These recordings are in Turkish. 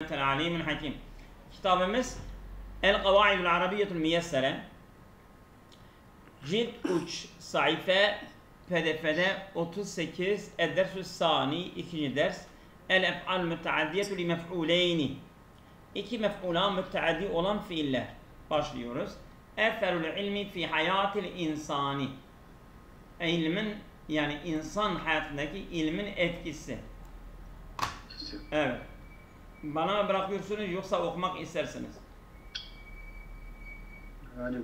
Alimul Hakim. Kitabımız El Kavaidul Arabiyyetul Müyessere. Cilt 3 sayfa PDF'de 38 Ed-Dersü Sani 2. ders El Ef'al Müteaddiyetu li mef'uleyni. İki mef'ula müteaddi olan fiiller. Başlıyoruz. Eferul ilmi fi hayatil insani. İlmin yani insan hayatındaki ilmin etkisi. Evet. Bana bırakıyorsunuz yoksa okumak istersiniz? Yani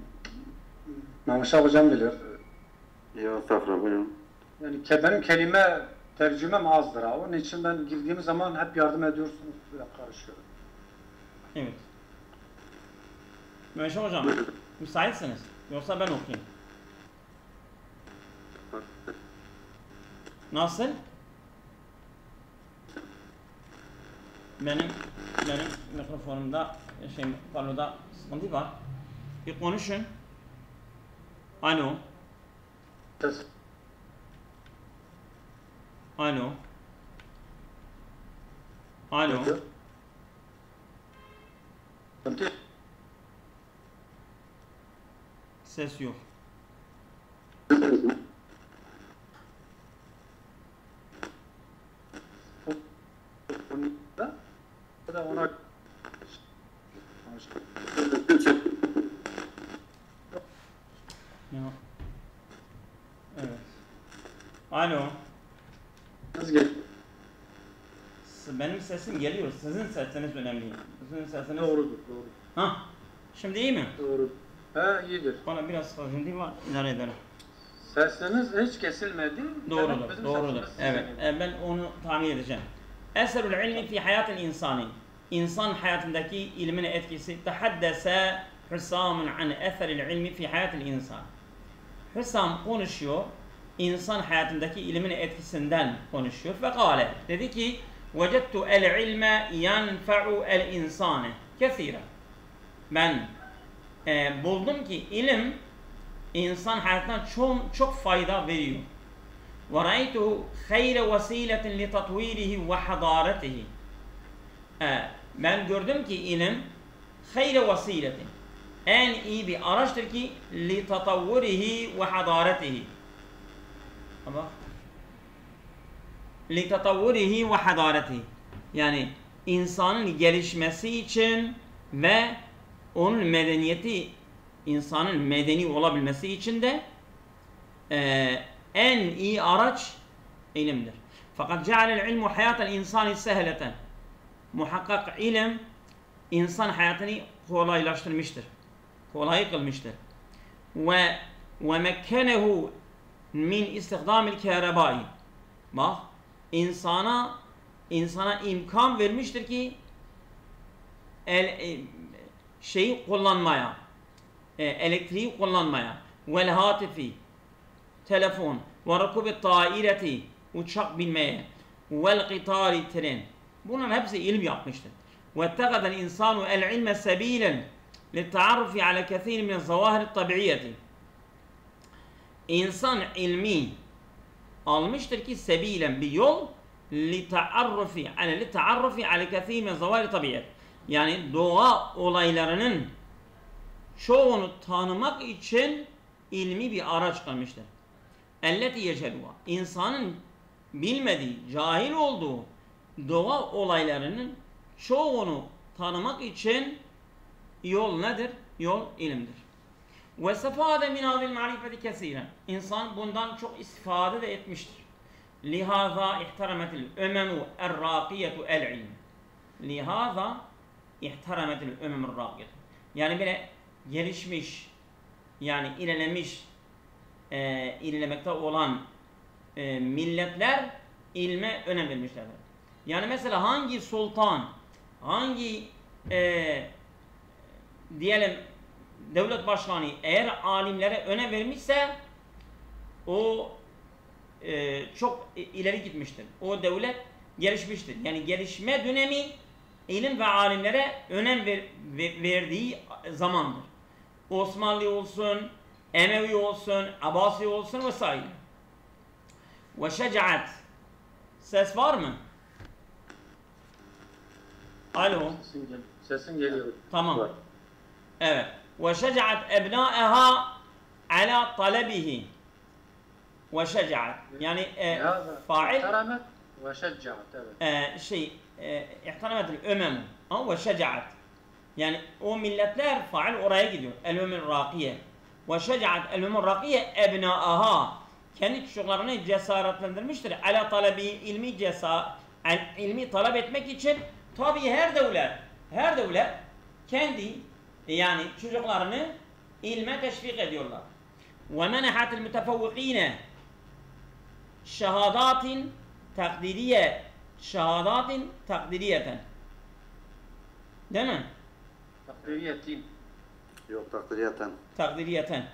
Mehmet hocam bilir. Ya Safra buyurun. Yani benim kelime tercümem azdır ha. Onun için ben girdiğim zaman hep yardım ediyorsunuz. Karışıyorum. Evet. Mehmet hocam müsaitsiniz. Yoksa ben okuyayım. Nasıl? Benim mikrofonumda panoda sıkıntı var. Bir konuşun. Alo. Alo. Alo. Ses yok. Ona Ya. Evet. Alo. nasıl gel? Benim sesim geliyor. Sizin sesiniz önemli. Sizin sesiniz... Doğrudur, doğru. Ha. Şimdi iyi mi? Doğru. He, iyidir. Bana biraz sıkıntı var. İdare ederim. Sesiniz hiç kesilmedi. Doğrudur, doğrudur. Evet, ben onu tahmin edeceğim. Eserul ilmi fi hayatil insani. İnsan hayatındaki ilmin etkisi. Tehaddese Hüsam'ın an eseril ilmi fi hayatil insan. Hüsam konuşuyor. İnsan hayatındaki ilmin etkisinden konuşuyor. Ve kâle. Dedi ki vecettu el ilme yenfe'u el insane. Kesire. Ben buldum ki ilim insan hayatına çok fayda veriyor. وَرَأَيْتُهُ خَيْرَ وَسِيلَةٍ لِتَطْوِيرِهِ وَحَضَارَتِهِ. Ben gördüm ki ilim خَيْرَ وَسِيلَةٍ en iyi bir araçtır ki لِتَطَوُّرِهِ وَحَضَارَتِهِ. Bak. لِتَطَوُّرِهِ وَحَضَارَتِهِ yani insanın gelişmesi için ve onun medeniyeti insanın medeni olabilmesi için de en iyi araç ilimdir. Fakat cealel ilmu hayatel insani sehleten. Muhakkak ilim insan hayatını kolaylaştırmıştır. Kolay kılmıştır. Ve mekkenehu min istihdamil kehrebai. Bak insana imkan vermiştir ki şeyi kullanmaya, elektriği kullanmaya, vel hatifi telefon, ve rakubet taireti uçak binmeye, vel qitari tren. Bunların hepsi ilim yapmıştır. Ve tegedel insanu el ilme sebilen litta'arrufi ala kethir min zavahir tabiiyeti. İnsan ilmi almıştır ki sebilen bir yol litta'arrufi ala kethir min zavahir tabiiyeti. Yani doğa olaylarının çoğunu tanımak için ilmi bir araç kalmıştır. Elleti yeceluha. İnsanın bilmediği, cahil olduğu doğa olaylarının çoğunu tanımak için yol nedir? Yol ilimdir. Ve sefade min hadil marifeti kesiren. İnsan bundan çok istifade de etmiştir. Lihaza ihtarametil ömemu er-rakiyetu el-ilm. Lihaza ihtarametil ömemu er-rakiyetu. Yani böyle gelişmiş, yani ilerlemiş, ilerlemekte olan milletler ilme önem vermişlerdir. Yani mesela hangi sultan, hangi diyelim devlet başkanı eğer alimlere önem vermişse o çok ileri gitmiştir. O devlet gelişmiştir. Yani gelişme dönemi ilim ve alimlere önem verdiği zamandır. Osmanlı olsun, Emevi olsun, Abbasi olsun vesaire. Ve şecaat. Ses var mı? Alo. Sesin geliyor. Tamam. Var. Evet. وشجعت أبنائها على طلبه. وشجعت yani fail احترمت وشجعت evet. احترمت الأمم وشجعت yani o milletler fail oraya gidiyor. El-Ümmül Rakiye. وشجعت الأمم الراقية أبنائها kendi çocuklarını cesaretlendirmiştir. Ala talebi ilmi talep etmek için tabi her devlet kendi yani çocuklarını ilme teşvik ediyorlar. Ve menahatil mütefevvikine şehadatin takdiriyeten. Değil mi? Takdiriyetin. Yok takdiriyeten. Takdiriyeten.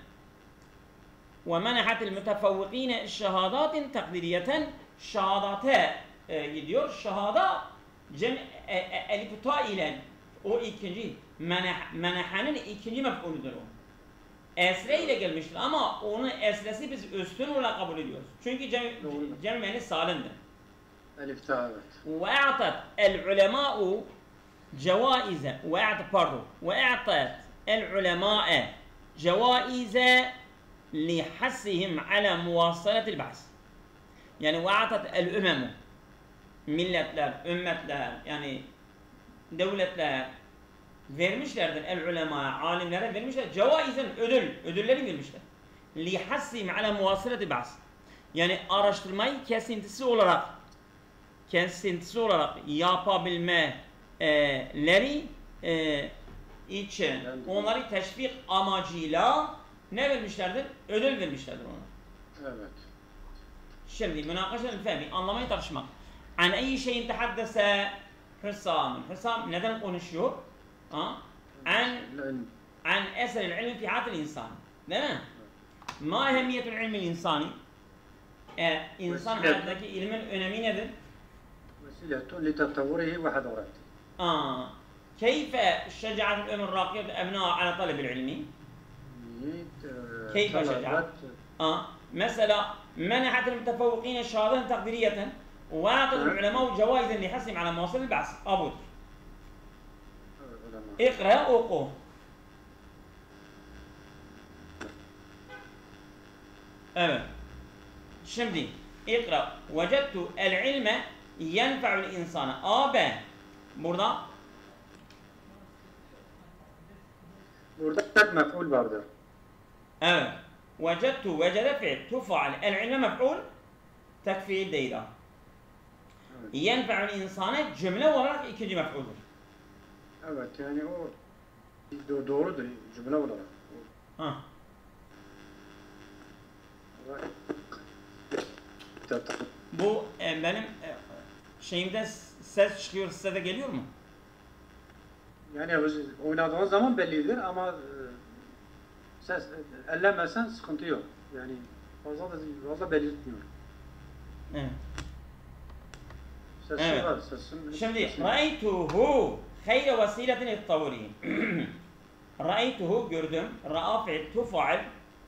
Ve menahatil mütefevvikine şehadatin takdiriyeten. Şehadate gidiyor. Şehada elifta ile o ikinci menahanın ikinci mef'uludur o. Esre ile gelmiştir ama onu esresi biz üstün olarak kabul ediyoruz. Çünkü cem'ini salimdir. Elifta evet. وأعطت العلماء جوائز وأعطت العلماء جوائز لحثهم على مواصلة البحث. Yani وأعطت الأمم milletler, ümmetler yani devletler vermişlerdir el ulemaya, alimlere vermişler. Cevaizen ödülleri vermişler. Lihassim ala muvasılati bahs. Yani araştırmayı kesintisi olarak yapabilmeleri için onları teşvik amacıyla ne vermişlerdir? Ödül vermişlerdir ona. Evet. Şimdi münakaşa-ül fehmi, anlamayı tartışmak. An eyyi şeyin tehaddese Hüsam. Hüsam neden konuşuyor? An eseril ilmi fi hayatil insan. Değil mi? Ma ehemmiyetul ilmil insani? İnsan hayattaki ilmin önemi nedir? Vesiletun li tatavvurihi ve hadarati. Keyfe şecaat el-ömür rakiyat ebna ala talebil ilmi? Keyfe şecaat? Mesela menahatil mütefevvikine şehaden takdiriyeten وأعطت العلماء جوائز لحثهم على مواصلة البحث. أبوت. اقرأ وقو. Evet. Şimdi ikra. Vecettu el-ilme yenfe'ul insana. Abi. Burada tek mef'ul vardır. Evet. Vecettu vecede fi'l tufa'al. El-ilme mef'ul tek fiil değil. Yenfe'ul insana cümle olarak ikinci mef'uldur. Evet yani o doğrudur cümle olarak. Bu benim şeyimde ses çıkıyor, size de geliyor mu? Yani oynadığın zaman bellidir ama ses ellemezsen sıkıntı yok. Yani fazla belirtmiyor. Evet. Sesi var, sesin. Şimdi ra'aytuhu hayra vesiletin et-tavri. Ra'aytuhu gördüm. Ra'a fi'l tufa'al.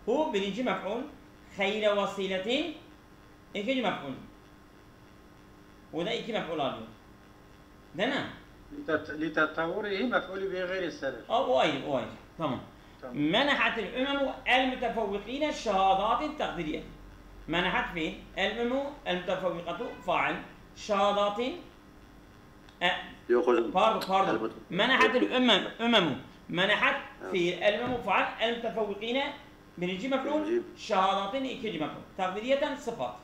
Hu birinci mef'ul. Hayra vesiletin ikinci mef'ul. O da iki mef'ul alıyor. Değil mi? لتطوره مفعول به غير السبب. O ayrı. Tamam. منحت الأمم المتفوقين الشهادات التقديرية. منحت فين؟ الأمم المتفوقة فاعل شهادات pardon. منحت الأمم منحت في الأمم فاعل المتفوقين birinci mef'ul şehadatin ikinci mef'ul. Takdiriyeten sıfat.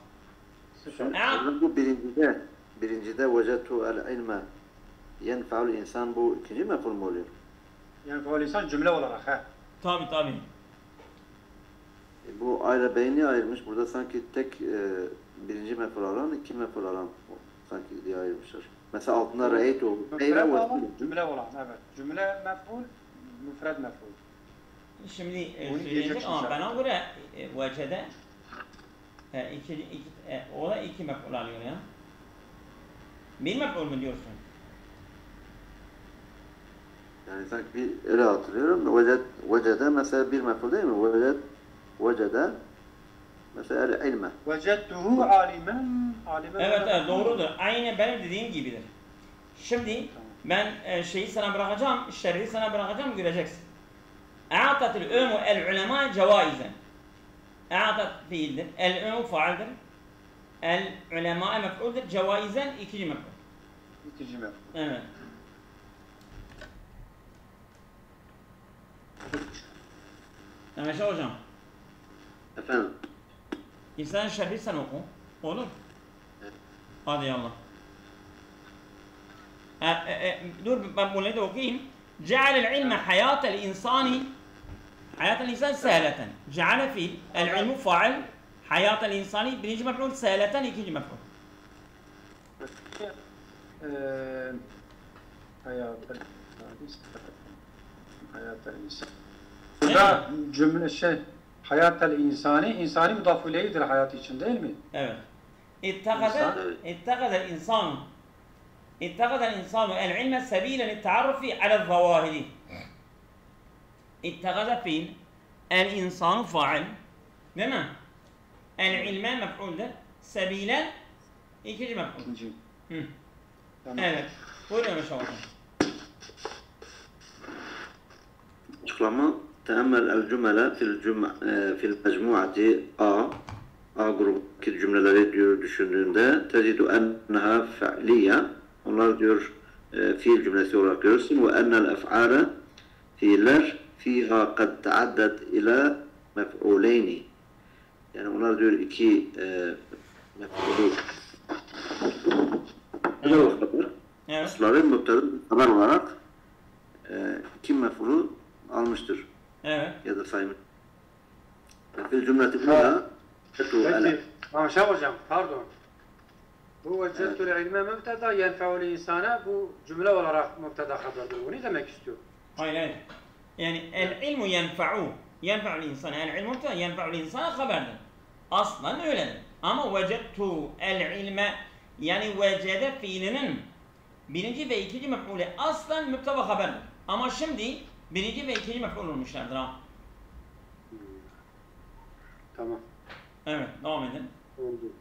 Bu birincide vecetu el-ilme yenfe'ul insan bu ikinci mef'ul mu oluyor? Yenfe'ul insan cümle olarak ha. Tabii. Bu ayrı beyni ayırmış. Burada sanki tek birinci mef'ul alan, iki mef'ul alan sanki diye ayırmışlar. Mesela altında ra'eytu cümle olan evet. Cümle mef'ul, müfred mef'ul. Şimdi söyleyecek ama bana göre vecede o da iki mef'ul alıyor ya. Bir mef'ul mu diyorsun? Yani sanki bir öyle hatırlıyorum. Vecede mesela bir mef'ul değil mi? Vecede mesela ilme. Vecedtuhu alimen. Evet doğrudur. Aynı benim dediğim gibidir. Şimdi Ben şeyi sana bırakacağım, şerhi sana bırakacağım, göreceksin. E'atatil ümu el ulema cevaizen. E'atat fiildir, el ümu faaldir. El ulema mef'uldir, cevaizen ikinci mef'ul. İkinci mef'ul. Evet. Demeşe hocam. Efendim? İnsan şerhi sen oku. Olur. Evet. Hadi yallah. Dur ben bunu da okuyayım. Cealel ilme hayatel insani. Hayatel insan sehleten. Ceale fiil. El ilmu fail. Hayatel insani. Birinci mef'ul sehleten. İkinci mef'ul. Hayatel insan. Burada cümle hayatel insani, insani mudafüleydir hayat için değil mi? Evet. İttekadel insanu. İttekadel insanu el ilme sebilen ta'arrufi alel zavahiri. İttekade fiil. El insanu fail. Değil mi? El ilme mef'uldir. Sebilen ikinci mef'ul. İkinci. Hı. Tamam. Evet. Buyurun inşallah. Açıklama. Teemmel el cümle fil mecmuati A grubundaki cümleleri diyor düşündüğünde tecidu enneha fe'liye, onlar diyor fiil cümlesi olarak görürsün ve ennel ef'ale, fiiller fiha kad taaddet ila mef'uleyni, yani onlar diyor iki mef'ulu Evet. asları müpteda haber olarak iki mef'ulu almıştır Evet. ya da saymış. Fil cümleti burada Peki, Şah hocam, pardon. Bu vecetül ilme mübteda yenfeul insana, bu cümle olarak mübteda haberdir. Bu ne demek istiyor? Hayır hayır. Yani el ilmu yenfa'u. Yenfa'ul insana. El ilmu yenfa'ul insana haberdir. Aslan öyledir. Ama vecettu el ilme, yani vecede fiilinin birinci ve ikinci mef'ulü aslan mübteda haberdir. Ama şimdi birinci ve ikinci mef'ul olmuşlardır ha. Tamam. Evet, devam edin. Oldu.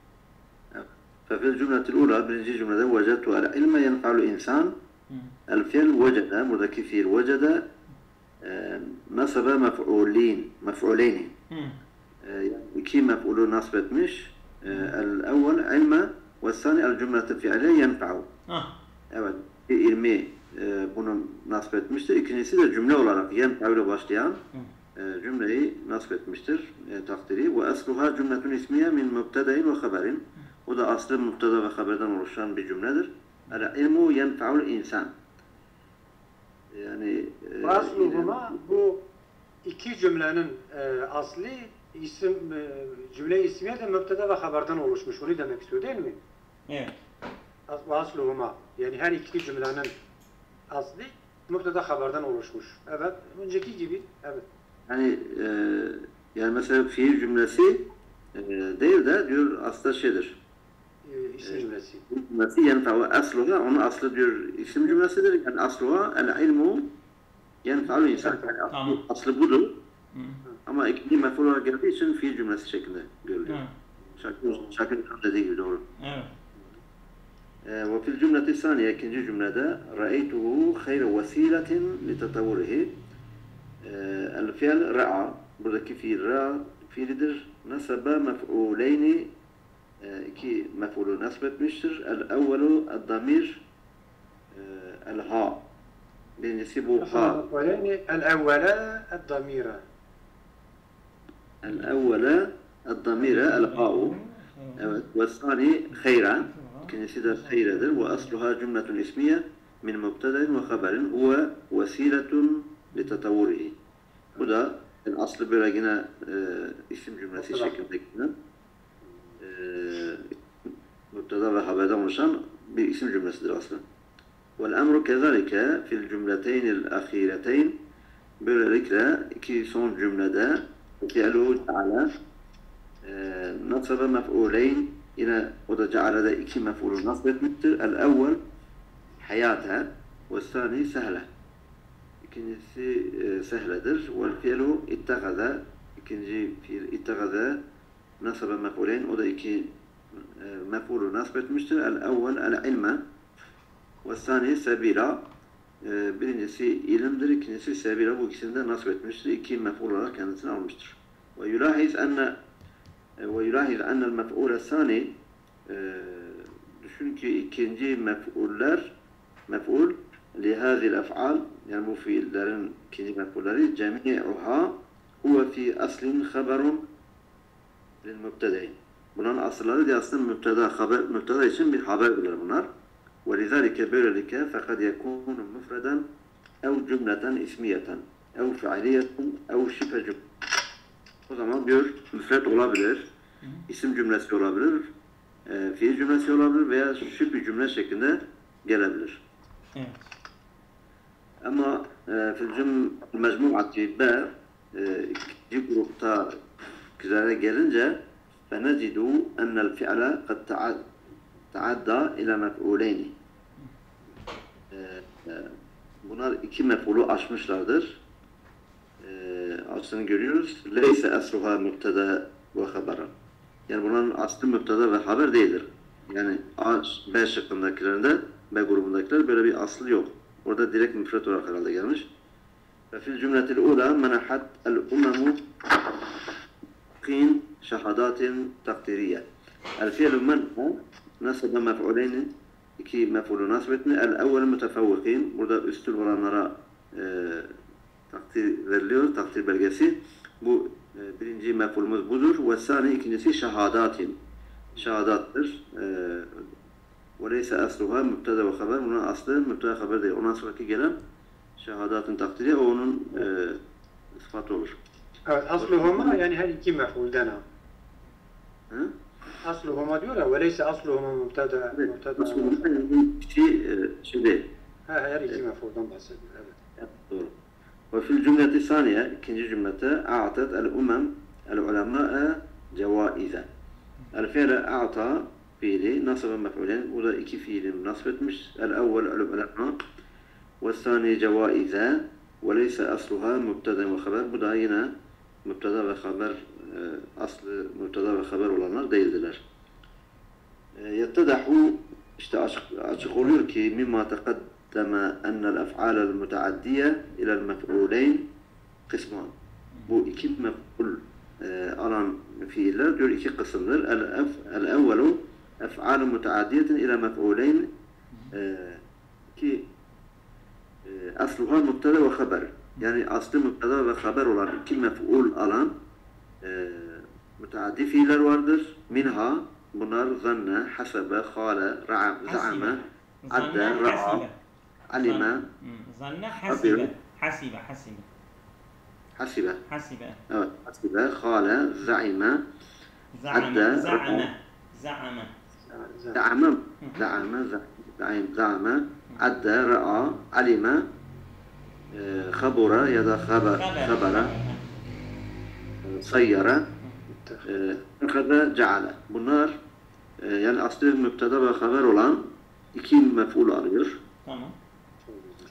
Fefil cümletil ula, birinci cümlede vecettu el ilme yenfa'ul insan. El fiil vecede, buradaki fiil vecede nasebe mef'uleyni. Yani iki mef'ulu nasb etmiş. El evvel ilme ve sani el cümleti fiile yenfa'u. Evet, ilmi bunu nasb etmiştir. İkincisi de cümle olarak yenfa'u ile başlayan cümleyi nasb etmiştir, takdiri. Ve esluha cümletun ismiye min mübtedein ve haberin. O da aslı mübteda ve haberden oluşan bir cümledir. El ilmu yenfa'ul insan. Yani Asluhuma, bu iki cümlenin asli isim, cümle ismiye de mübteda ve haberden oluşmuş. Onu demek istiyor değil mi? Evet. Asluhuma, yani her iki cümlenin asli mübteda haberden oluşmuş. Evet, önceki gibi, evet. Yani mesela fiil cümlesi değil de diyor aslında şeydir. İsim cümlesi. Cümlesi yenfa'u asluha, onun aslı diyor isim cümlesidir. Yani asluha el ilmu yenfa'u insan. Yani Tamam. aslı budur. Ama ikinci mef'ul olarak geldiği için fiil cümlesi şeklinde görülüyor. Şakir dediği gibi doğru. Evet. Ve fil cümleti saniye, ikinci cümlede ra'eytuhu hayre vesiletin li tatavvurihi. El fiil ra'a, buradaki fiil ra'a fiilidir. Nasaba mef'uleyni, iki mef'ulu nasb etmiştir. El evvelu el-damir el-ha. Birincisi bu ha. El evvela el-damira. El evvela el-damire el-ha'u. Evet. Ve sani hayra. İkincisi de hayredir. Ve asluha cümletun ismiye min mübtedein ve haberin. Huve vesiletun li tatavvurihi. Bu da aslı böyle yine isim cümlesi şeklinde mübteda ve haberden oluşan bir isim cümlesidir aslında. Vel emru kezalike fil cümleteyni'l ahireteyn, böylelikle iki son cümlede fi'lu ceale nasebe mef'uleyn, yine o da ceale'de iki mef'ulu nasb etmiştir. El evvel hayate ve sani sehle. İkincisi sehledir. Vel fi'lu ittehade, ikinci fiil ittehade nasebe mef'uleyn, o da iki mef'ulu nasb etmiştir. El evvel el ilme ve sani sebila. birincisi ilimdir, ikincisi sebebiyle bu ikisini de nasip etmiştir. İki mef'ul olarak kendisine almıştır. ويلاحظ أن المفعول الثاني düşün ki ikinci mef'ul لهذه الأفعال yani bu fiillerin ikinci mef'ulleri جميعها هو في أصل خبر للمبتدئ. Bunların asılları diye aslında mübteda için bir haberdir bunlar. وَلِذَٰلِكَ böylelikle فَقَدْ يَكُونُ مُفْرَدًا اَوْ cümleten ismiyeten ev fiiliyeten ev şife cümle. O zaman bir müfred olabilir, isim cümlesi olabilir, fiil cümlesi olabilir veya şife cümle şeklinde gelebilir. Evet. Ama fil mecmu'ati B ikinci grupta güzere gelince فنجد أن الفعل قد تعدى إلى مفعولين. Bunlar iki mef'ulu aşmışlardır. Aslını görüyoruz. Leyse asluha mübteda ve habara. Yani bunların aslı mübteda ve haber değildir. Yani A, B şıkkındakilerinde, B grubundakiler böyle bir aslı yok. Orada direkt müfret olarak herhalde gelmiş. Ve fil cümletil ula menahat el umemu قين شهادات تقديرية. الفعل منع نسب مفعولين iki mef'ulü nasip etme. El-evvel mütefevvikin. Burada üstün olanlara takdir veriliyor, takdir belgesi. Bu birinci mef'ulümüz budur. Ve sani ikincisi şehadatin. Şehadattır. Ve leyse asluha mübteda ve haber. Bunun aslı mübteda haber değil. Ondan sonraki gelen şehadatın takdiriye o onun sıfatı olur. Evet, asluhuma yani her iki mef'ulden ha. Asluhuma diyor ya, veleyse asluhuma mübteda. Asluhuma yani şey değil. Her iki mef'ulden bahsediyor, evet. Doğru. Ve fil cümleti saniye, ikinci cümlete a'tet el-umem el-ulemâ'e cevâize. El-fi'le a'ta fiili nasıbı mef'ulen. Bu da iki fiilini nasip etmiş. El-evvel el-ulemâ ve sani cevâize ve leyse asluha mübteda ve haber. Bu da yine mübteda ve haber, aslı mübteda ve haber olanlar değildiler. Yettedahu işte açık oluyor ki mimma teqaddeme ennel ef'alel müteaddiye ilel mef'uleyn kısman. Bu iki mef'ul alan fiiller diyor iki kısımdır. El-evvelu ef'alü müteaddiyetin ile mef'uleyn ki asluha mübteda ve haber. Yani aslı mübteda ve haber olan iki mef'ul alan müteaddi fiiller vardır. Minha bunlar zanne, hasebe, hale, za'ame, adde, ra'a, alime, zanne, hasibe. Hasibe. Evet, hasibe, hale, za'ime, adde, za'ame, adde, ra'a, alime, خبر ya da habara sayyara kada ceale. Bunlar yani aslı mübteda ve haber olan iki mef'ul alıyor. Tamam.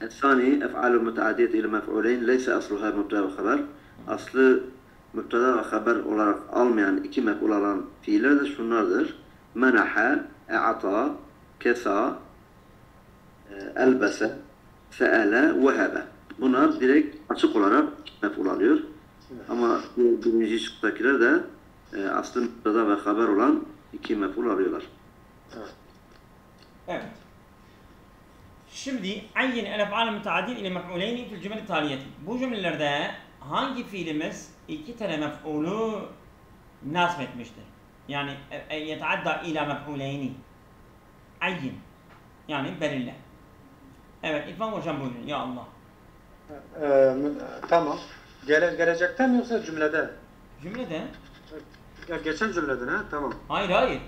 الثاني ef'al müteaddiyet ile mef'uleyn leyse asluha mübteda ve haber. Aslı mübteda ve haber olarak almayan iki mef'ul alan fiiller de şunlardır. Menaha, e'ata, kesa, elbese, se'ele, vehebe. Bunlar direkt açık olarak mef'ul alıyor. Ama bu birinci şıktakiler de aslı mübteda ve haber olan iki mef'ul alıyorlar. Evet. Şimdi ayyin el-ef'al müteaddil ile mef'uleyni fil cümle taliyeti. Bu cümlelerde hangi fiilimiz iki tane mef'ulu nasip etmiştir? Yani yetadda ila mef'uleyni. Ayyin. Yani belirle. Evet, İrfan hocam buyurun. Ya Allah. Tamam. Gelecekten mi yoksa cümlede? Cümlede. Ya geçen cümleden ha, tamam. Hayır.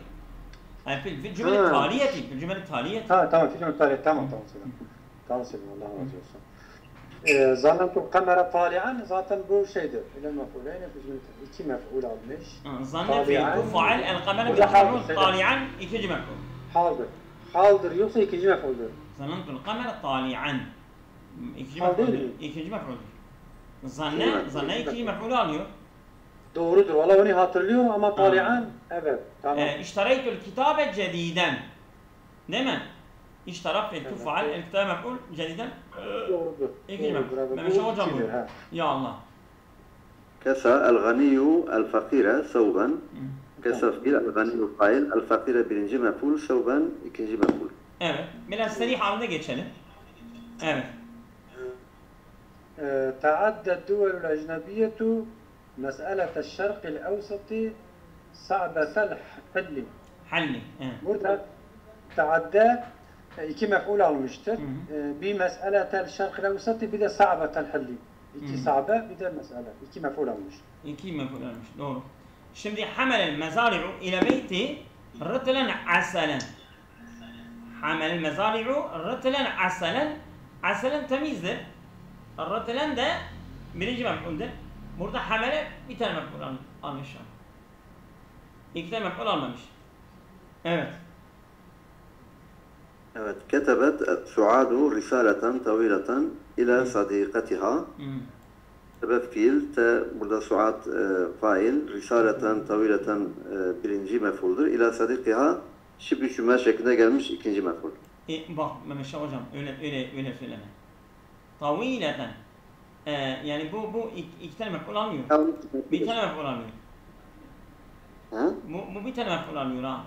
Yani fil cümle taliyeti. Fil cümle taliyeti. Ha tamam, fil cümle taliyeti. Tamam Selim. Tamam Selim, Allah razı olsun. Zannentu kamera talian zaten bu şeydir. İlel mef'uleyni iki mef'ul almış. Zanne fi'lu faal el kamera mef'ul talian ikinci mef'ul. Haldır yoksa ikinci mef'uldür. Zannentu kamera talian. İkinci mef'ul. Zanne ikinci mef'ul alıyor. Doğrudur. Valla onu hatırlıyorum ama talian evet. Tamam. İştereytül kitabe cediden. Değil mi? İştaraf ve tufaal el kitap mef'ul cediden ikinci mef'ul. Doğrudur. Mehmet Şah hocam buyur. Ha. Ya Allah. كسى الغني الفقير ثوبا كسى فقير الغني فاعل الفقير birinci mef'ul ثوبا ikinci mef'ul. Evet. Biraz seri halinde geçelim. Evet. تعدى الدول الأجنبية مسألة الشرق الأوسط صعبة الحل. Halli. Evet. Burada تعدى iki mef'ul almıştır. Bir mes'eletel şerqil evsati bir de sa'betel halli. İki sa'be bir de mes'ele. İki mef'ul almış. İki mef'ul almış. Doğru. Şimdi hamelel mezari'u ile beyti rıtılen asalen. Hamelel mezari'u rıtılen asalen. Asalen temizdir. Rıtılen de birinci mef'uldür. Burada hamele bir tane mef'ul almış. İki tane mef'ul almamış. Evet. Evet, كتبت سعاد رسالة طويلة إلى صديقتها. Sebep fiil, burada Suad fail, risaleten tavileten birinci mef'uldur. İlâ sadikiha şibh-i cümle şeklinde gelmiş ikinci mef'ul. Bak Mehmet Şah hocam öyle söyleme. Tavileten. Yani bu iki tane mef'ul almıyor. Bir tane mef'ul almıyor. Bu bir tane mef'ul almıyor ha.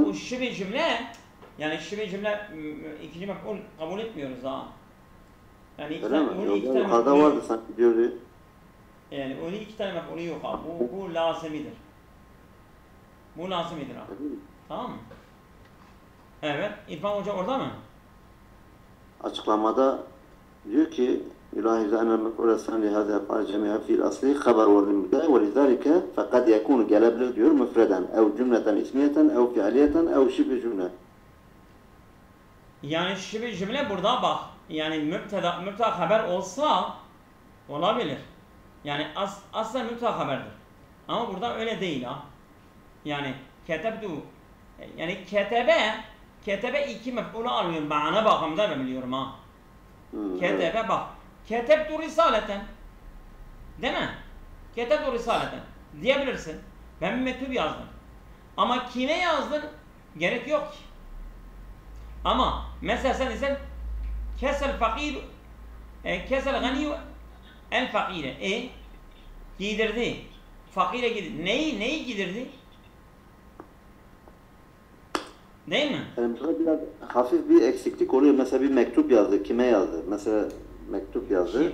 Bu şibh-i cümle, yani şibh-i cümle ikinci mef'ul kabul etmiyoruz ha. Yani iki tane yukarıda vardı sanki diyordu. Yani öyle iki tane mef'ulü yok abi. Bu lazimidir. Bu lazimidir abi. Tamam mı? Evet. İrfan Hoca orada mı? Açıklamada diyor ki يلاحظ أن المفعول الثاني لهذه الأفعال جميعها في الأصل خبر والمبتدأ ولذلك فقد يكون gelebilir diyor müfreden أو cümleten ismiyeten أو fiiliyeten أو şibh cümle. Yani şibh cümle burada bak. Yani müpteda haber olsa olabilir. Yani aslen müpteda haberdir. Ama burada öyle değil ha. Yani ketebdu, yani ketebe iki mef'ulü alıyor. Ma'na bakımda ben biliyorum ha. Ketebe bak. Ketebtu risaleten. Değil mi? Ketebtu risaleten diyebilirsin. Ben bir mektup yazdım. Ama kime yazdın? Gerek yok ki. Ama mesela sen isen kesel fakir, kesel ganiyu el fakire. Giydirdi. Fakire giydirdi. Neyi giydirdi? Değil mi? Yani biraz hafif bir eksiklik oluyor. Mesela bir mektup yazdı. Kime yazdı? Mesela mektup yazdı.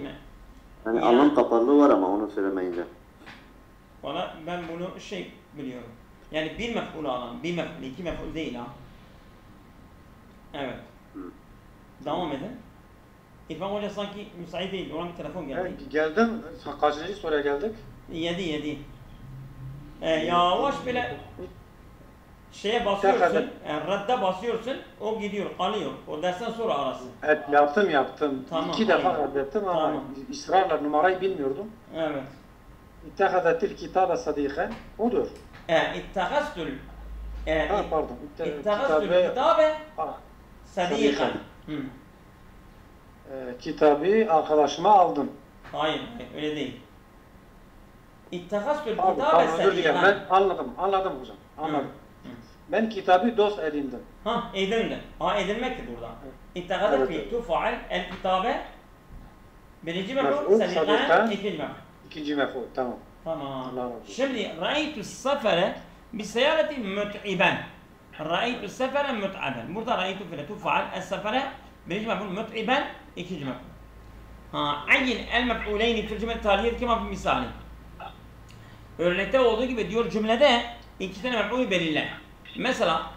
Yani anlam kaparlığı var ama onu söylemeyince. Valla ben bunu biliyorum. Yani bir mef'ul alan, bir mef'ul, iki mef'ul değil ha. Evet. Devam edin. İrfan Hoca sanki müsait değil. Ona bir telefon geldi. Geldim. Kaçıncı soruya geldik? 7. Yavaş böyle şeye basıyorsun, redde basıyorsun, o gidiyor, kalıyor. O dersten sonra arası. Evet, yaptım. Tamam, 2 defa yaptım ama ısrarla numarayı bilmiyordum. Evet. İttehadetil kitabe sadiqen. Odur. İttehastül pardon. İttehastül kitabe sadiqen. Kitabı arkadaşıma aldım. Hayır, öyle değil. İttehastül kitabe Pardon, sadiqen. ben anladım hocam. Anladım. Ben kitabı dost edindim. Edindin. Edinmektir burada. İttehadel fi tufaal el kitabe birinci mef'ul, sadiqen ikinci mef'ul. İkinci mef'ul, tamam. Tamam. Şimdi ra'aytu sefere bi seyareti mut'iben. Ra'aytu sefere mut'iben. Burada ra'aytu fiile tufaal el sefere birinci mef'ul, mut'iben ikinci mef'ul. Ayyin el mef'uleyni fil cümle taliye kema fi misali. Örnekte olduğu gibi diyor cümlede iki tane mef'ulü belirle. Mesela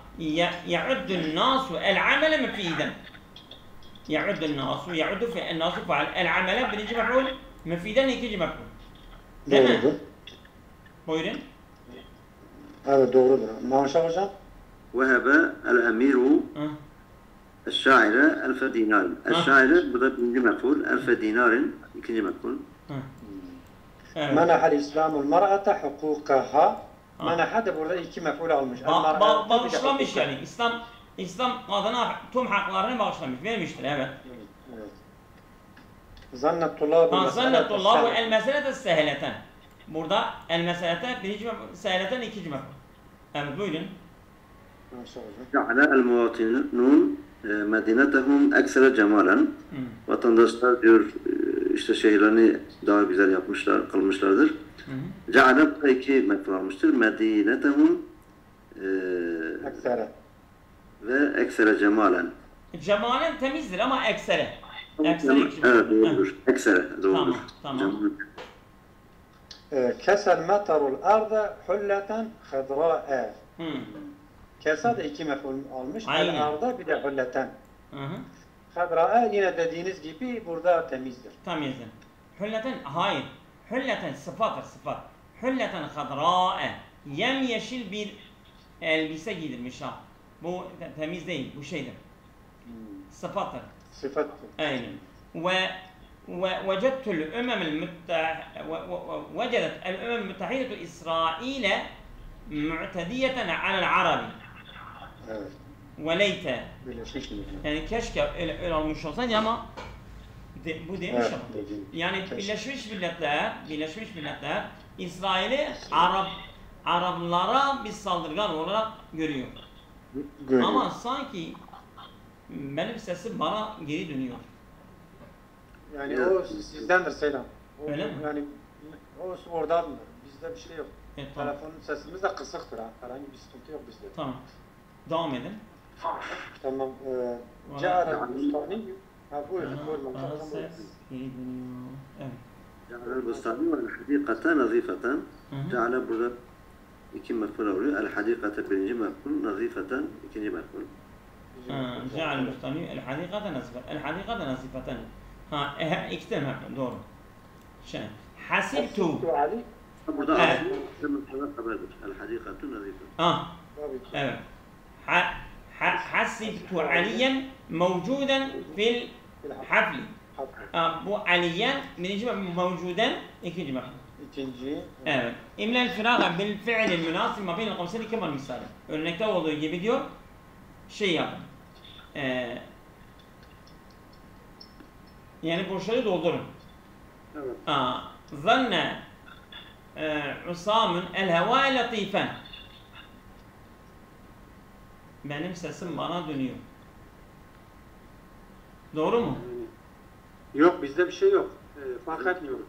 ya'uddun nasu el amele mefiden. Ya'uddun nasu, ya'uddu fi'l nasu fa'al el amele birinci mef'ul, mefiden ikinci mef'ul. Değil mi? Buyurun. Evet, doğrudur. Maşallah hocam. وهب الأمير الشاعرة 1000 دينار. الشاعرة burada birinci mef'ul, 1000 dinarin ikinci mef'ul. Menahal İslamul mer'ate hukukaha. Menaha da burada iki mef'ul almış. Bağışlamış yani. İslam kadına tüm haklarını bağışlamış, vermiştir, evet. Zannetullâhu el meselete seheleten. Burada el meselete birinci mef'ul, seheleten ikinci mef'ul. Evet, buyurun. جعل المواطنون medinetehum eksere cemalen. Vatandaşlar diyor işte şehirlerini daha güzel yapmışlar, kılmışlardır. Ceale iki mef'ul almıştır. Medinetehum eksere ve eksere cemalen. Cemalen temizdir ama eksere. Eksere evet doğrudur. Eksere doğrudur. Tamam. Kesel metarul arda hulleten hadra'a. Kesa da iki mef'ul almış. El arda bir de hulleten. Hadra'a yine dediğiniz gibi burada temizdir. Temizdir. Hulleten hayır. Hulleten sıfattır sıfat. Hulleten hadra'a. Yemyeşil bir elbise giydirmiş ha. Bu temiz değil, bu şeydir. Sıfattır. Sıfattır. Aynen. ووجدت وجدت الأمم المتحدة إسرائيل معتدية على العرب. Evet. وليت. Birleşmiş Milletler. Yani keşke öyle olmuş olsaydı ama bu demiş ama. Yani Birleşmiş Milletler İsrail'i Araplara bir saldırgan olarak görüyor. Ama sanki benim sesim bana geri dönüyor. Yani o sizdendir Selam. Öyle mi? Yani o oradandır. Bizde bir şey yok. Tamam. Telefonun sesimiz de kısıktır ha. Herhangi bir sıkıntı yok bizde. Tamam. Devam edin. Tamam. Ceale Bustani. Ha buyurun. Bana ses geri dönüyor. Evet. Ceale Bustani ve el-hadikate nazifeten. Ceale burada iki mef'ul oluyor. El-hadikate birinci mef'ul, nazifeten ikinci mef'ul. جعل البستاني الحديقة نزفة ها iki tane doğru. Hasibtu. Burada haberdir. El-hadikatu nazifeten. Evet. Hasibtu aliyen mevcuden fil hafli. Bu aliyen birinci mevcuden ikinci mef'ul. İkinci. Evet. İmlel firaga bil fi'lil münasib ma beynel kavseli kemal misali. Örnekte olduğu gibi diyor. Şey yapın. Yani boşları doldurun. Evet. Zanne Usam'ın el heva latifen. Benim sesim bana dönüyor. Doğru mu? Yok bizde bir şey yok. Fark etmiyoruz.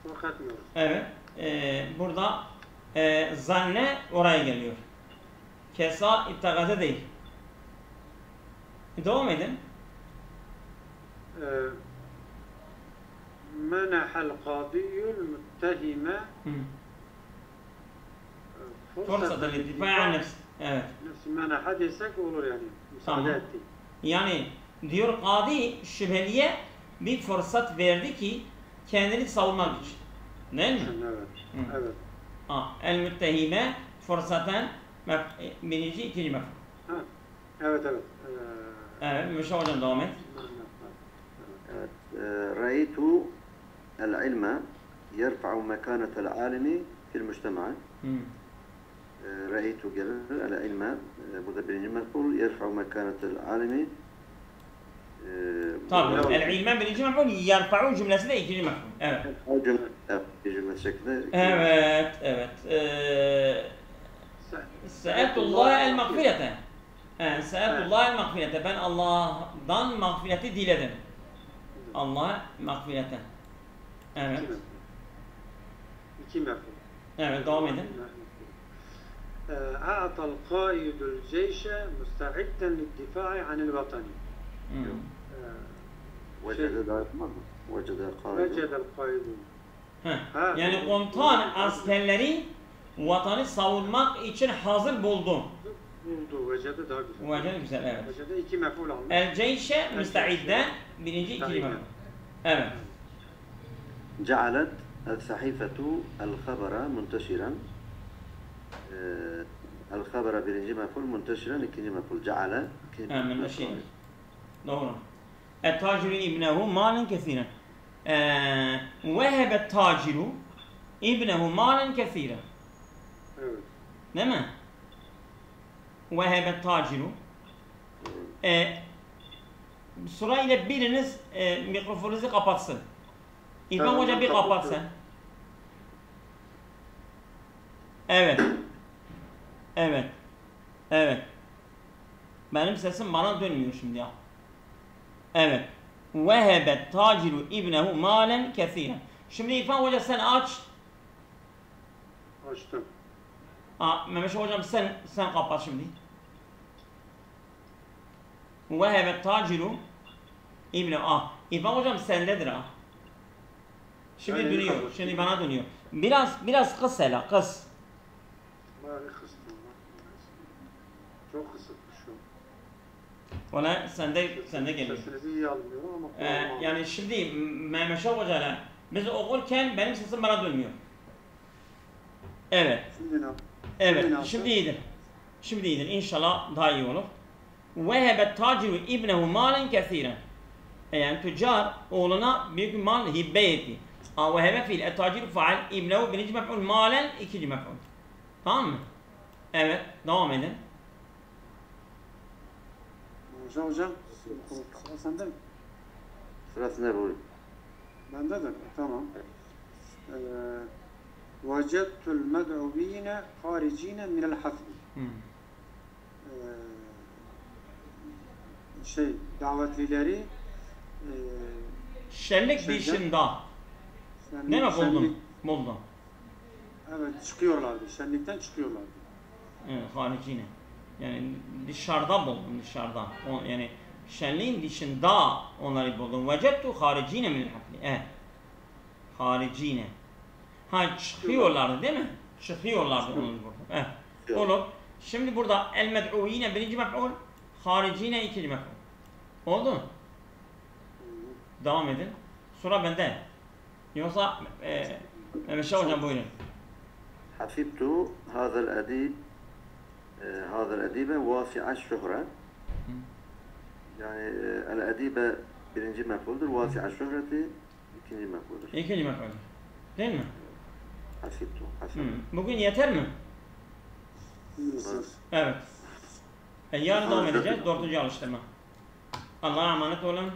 Fark etmiyoruz. Evet. Burada zanne oraya geliyor. Kesa ittagaze değil. Devam edin. Menahel kadiyul muttehime Fırsatı littifai an nefsi. Evet. Nefsi menaha desek olur yani. Müsaade etti. Yani diyor kadi şüpheliye bir fırsat verdi ki kendini savunmak için. Değil mi? Evet. Evet. El müttehime fırsaten birinci, ikinci mef'ul. Evet, evet. Evet, Müşah hocam devam et. Evet. Ra'aytu el-ilme yerfa'u mekanetel alimi fil mujtema. Ra'aytu gelir el-ilme burada birinci mef'ul yerfa'u mekanetel alimi. Tabii. El-ilme birinci mef'ul yerfa'u cümlesi de ikinci mef'ul. Evet. O cümle şeklinde. Evet, evet. Se'etullah el-mağfirete. Se'etullah el-mağfirete. Ben Allah'dan mağfireti diledim. Allah mağfirete. Evet. İki mef'ul. Evet, devam edin. A'tal qaidul ceyşe musta'idden liddifa'i anil vatani. Vecede da yapmaz mı? Vecedel qaidun. Yani komutan askerleri vatanı savunmak için hazır buldu. Buldu. Vecede daha güzel. Vecede güzel, evet. Vecede iki mef'ul almış. El ceyşe müsta'idden birinci, ikinci mef'ul. Evet. Cealet el-sahifetu el-habara munteşiren. El-habara birinci mef'ul, munteşiren ikinci mef'ul. Ceale. Munteşiren. Doğru. El-taciru ibnehu malen kesiren. Vehebe taciru ibnehu malen kesiren. Evet. Değil mi? Vehebe taciru. Sırayla biriniz mikrofonunuzu kapatsın. İlhan Hoca bir kapatsın. Evet. Evet. Evet. Benim sesim bana dönmüyor şimdi ya. Evet. Vehebet taciru ibnehu malen kesiren. Şimdi İrfan Hoca sen aç. Açtım. Mehmet Hocam sen kapat şimdi. Vehebet taciru ibnehu. İrfan Hocam sendedir ha. Şimdi yani dönüyor. Şimdi bana dönüyor. Biraz kıs hele kıs. Bari kıstım. Çok kısıtmışım. Valla sende geliyor. Sesinizi iyi almıyorum ama yani şimdi Mehmet Hoca'yla biz okurken benim sesim bana dönmüyor. Evet. Evet. Şimdi iyidir. Şimdi iyidir. İnşallah daha iyi olur. Vehebet taciru ibnehu malen kesiren. Yani tüccar oğluna büyük bir mal hibe etti. Vehebe fiil taciru faal ibnehu birinci mef'ul malen ikinci mef'ul. Tamam mı? Evet. Devam edin. Hocam sıra sende mi? Sırasında bu. Bende de. Tamam. Vecettul med'uvine haricine minel hafli. Davetlileri şenlik dışında. Ne mi buldun? Evet, çıkıyorlardı. Şenlikten çıkıyorlardı. Evet, haricine. Yani dışarıda buldum, dışarıda. Yani şenliğin dışında onları buldum. Vecettu haricine minel hafli. Evet. Haricine. Çıkıyorlardı değil mi? Çıkıyorlardı onları burada. Evet. Olur. Şimdi burada el med'uvine birinci mef'ul, haricine ikinci mef'ul. Oldu mu? Devam edin. Sonra bende. Yoksa Mehmet Hocam buyurun. Hafibtu hazal edib هذا الأديبة واسع الشهرة يعني الأديبة birinci mef'uldur. Vasi'a şöhreti ikinci mef'uldur. İkinci mef'ul. Değil mi? Hasibtu. Bugün yeter mi? Evet. Yarın devam edeceğiz. 4. alıştırma. Allah'a emanet olun.